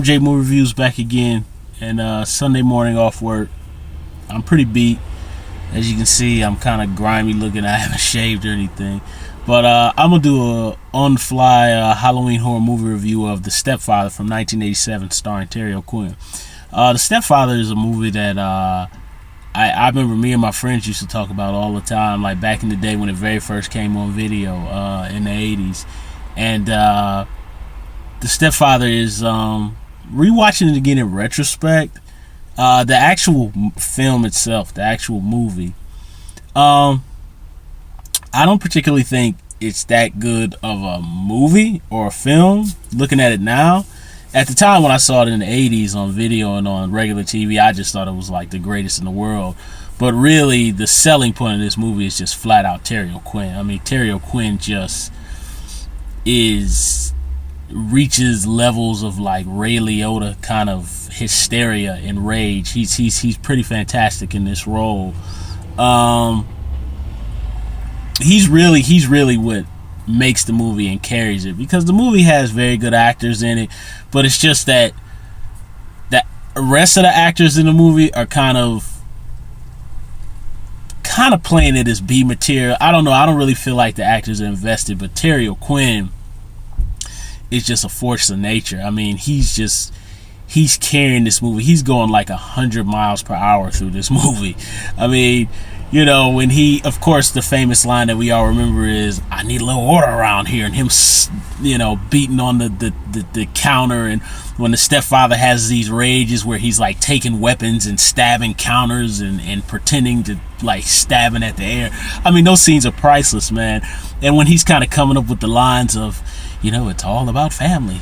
J Movie Reviews back again, and Sunday morning off work. I'm pretty beat. As you can see, I'm kind of grimy looking. I haven't shaved or anything. But I'm going to do a on-the-fly Halloween horror movie review of The Stepfather from 1987 starring Quinn. The Stepfather is a movie that I remember me and my friends used to talk about all the time, like back in the day when it very first came on video in the 80s. And The Stepfather is... rewatching it again in retrospect, the actual film itself, the actual movie, I don't particularly think it's that good of a movie or a film. Looking at it now, at the time when I saw it in the 80s on video and on regular TV, I just thought it was like the greatest in the world. But really, the selling point of this movie is just flat out Quinn. I mean, Quinn just reaches levels of like Ray Liotta kind of hysteria and rage. He's pretty fantastic in this role. He's really what makes the movie and carries it, because the movie has very good actors in it, but it's just that the rest of the actors in the movie are kind of playing it as B material. I don't know. I don't really feel like the actors are invested, but Quinn is just a force of nature. I mean, he's carrying this movie. He's going like 100 miles per hour through this movie. I mean, you know, when he, of course, the famous line that we all remember is, "I need a little order around here," and him, you know, beating on the counter. And when the stepfather has these rages where he's like taking weapons and stabbing counters and pretending to like stabbing at the air. I mean, those scenes are priceless, man. And when he's kind of coming up with the lines of, you know, it's all about family.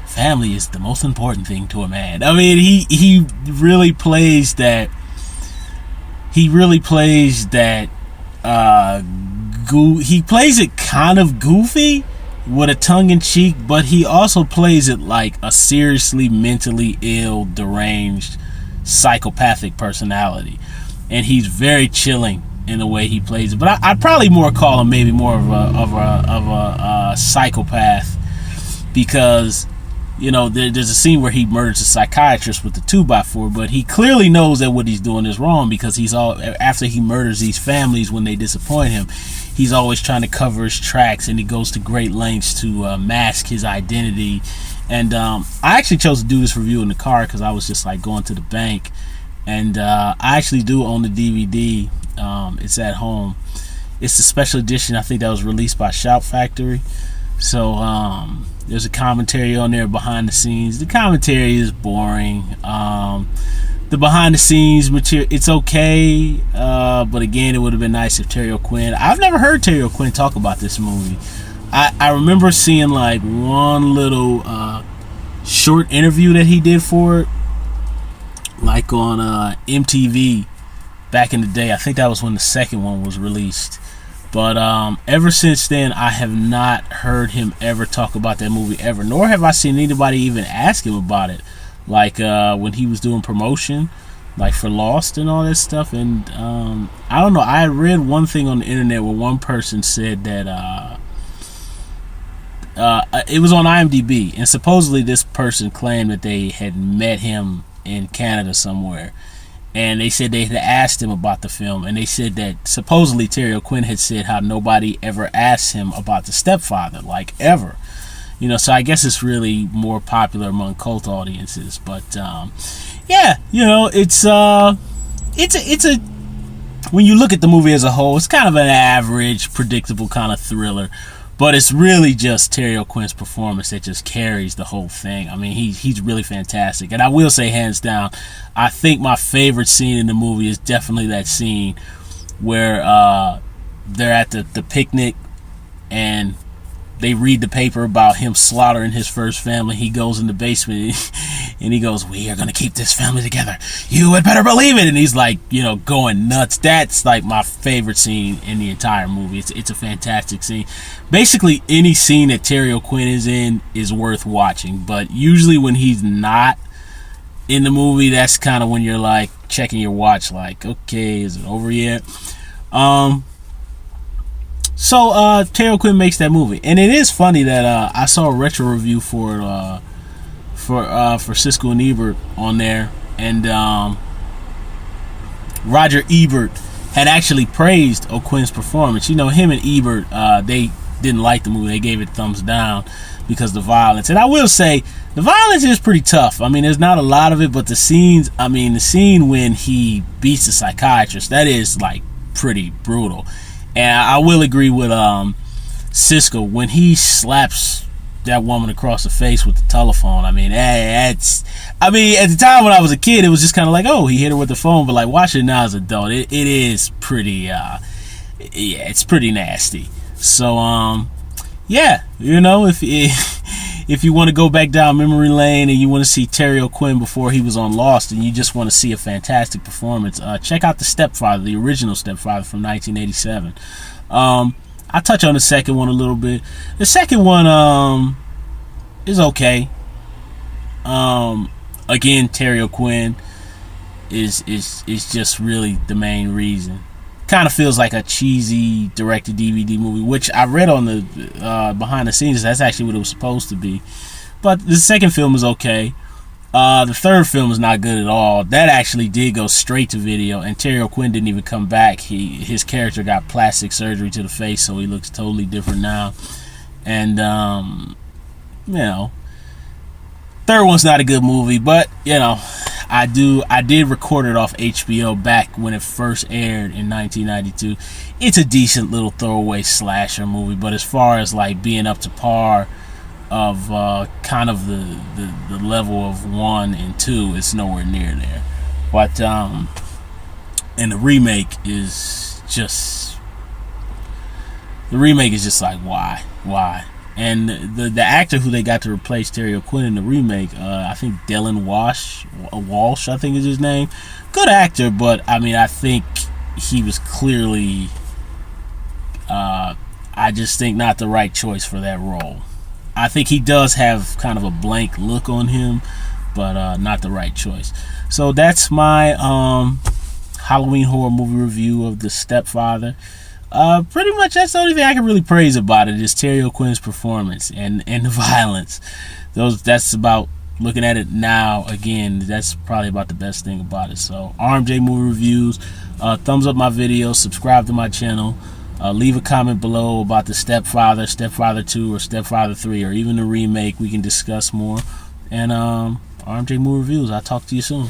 Family is the most important thing to a man. I mean, he really plays that. He really plays that. He plays it kind of goofy with a tongue-in-cheek, but he also plays it like a seriously mentally ill, deranged, psychopathic personality, and he's very chilling in the way he plays it. But I'd probably more call him maybe more of a psychopath, because, you know, there's a scene where he murders a psychiatrist with the 2x4, but he clearly knows that what he's doing is wrong, because after he murders these families when they disappoint him, he's always trying to cover his tracks, and he goes to great lengths to mask his identity. And I actually chose to do this review in the car because I was just like going to the bank, and I actually do own the DVD. It's at home. It's the special edition. I think that was released by Shout Factory. So there's a commentary on there behind the scenes. The commentary is boring. The behind the scenes material, it's okay, but again, it would have been nice if Quinn. I've never heard Quinn talk about this movie. I remember seeing like one little short interview that he did for it, like on MTV back in the day. I think that was when the second one was released. But ever since then, I have not heard him ever talk about that movie ever, nor have I seen anybody even ask him about it, like when he was doing promotion, like for Lost and all that stuff. And I don't know, I read one thing on the internet where one person said that it was on IMDb, and supposedly this person claimed that they had met him in Canada somewhere, and they said they had asked him about the film, and they said that supposedly Quinn had said how nobody ever asked him about The Stepfather, like ever. You know, so I guess it's really more popular among cult audiences. But yeah, you know, it's a when you look at the movie as a whole, it's kind of an average, predictable kind of thriller. But it's really just Quinn's performance that just carries the whole thing. I mean, he's really fantastic. And I will say, hands down, I think my favorite scene in the movie is definitely that scene where they're at the picnic and they read the paper about him slaughtering his first family. He goes in the basement and he goes, "We are going to keep this family together. You had better believe it." And he's like, you know, going nuts. That's like my favorite scene in the entire movie. It's a fantastic scene. Basically, any scene that Quinn is in is worth watching. But usually when he's not in the movie, that's kind of when you're like checking your watch, like, okay, is it over yet? So Quinn makes that movie, and it is funny that I saw a retro review for for Siskel and Ebert on there, and Roger Ebert had actually praised O'Quinn's performance. You know, him and Ebert, they didn't like the movie. They gave it thumbs down because of the violence. And I will say, the violence is pretty tough. I mean, there's not a lot of it, but the scenes, I mean, the scene when he beats the psychiatrist, that is, like, pretty brutal. And I will agree with Siskel, when he slaps that woman across the face with the telephone. I mean, at the time when I was a kid, it was just kind of like, oh, he hit her with the phone. But like watching it now as an adult, it is pretty, yeah, it's pretty nasty. So, yeah, you know, if you want to go back down memory lane and you want to see Terry O'Quinn before he was on Lost, and you just want to see a fantastic performance, check out The Stepfather, the original Stepfather from 1987. I'll touch on the second one a little bit. The second one is okay. Again, Terry O'Quinn is just really the main reason. Kind of feels like a cheesy direct-to-DVD movie, which I read on the behind the scenes. That's actually what it was supposed to be. But the second film is okay. The third film is not good at all. That actually did go straight to video, and Terry O'Quinn didn't even come back. His character got plastic surgery to the face, so he looks totally different now. And you know, third one's not a good movie, but you know, I did record it off HBO back when it first aired in 1992. It's a decent little throwaway slasher movie, but as far as like being up to par of kind of the level of 1 and 2, it's nowhere near there. But and the remake is just like why? And the actor who they got to replace Terry O'Quinn in the remake, I think Dylan Walsh, I think is his name. Good actor, but I mean, I think he was clearly, I just think not the right choice for that role. I think he does have kind of a blank look on him, but not the right choice. So that's my Halloween horror movie review of The Stepfather. Pretty much that's the only thing I can really praise about it is Terry O'Quinn's performance and the violence. That's about, looking at it now again, that's probably about the best thing about it. So RMJ Movie Reviews, thumbs up my video, subscribe to my channel. Leave a comment below about the Stepfather, Stepfather 2, or Stepfather 3, or even the remake. We can discuss more. And RMJ Movie Reviews, I'll talk to you soon.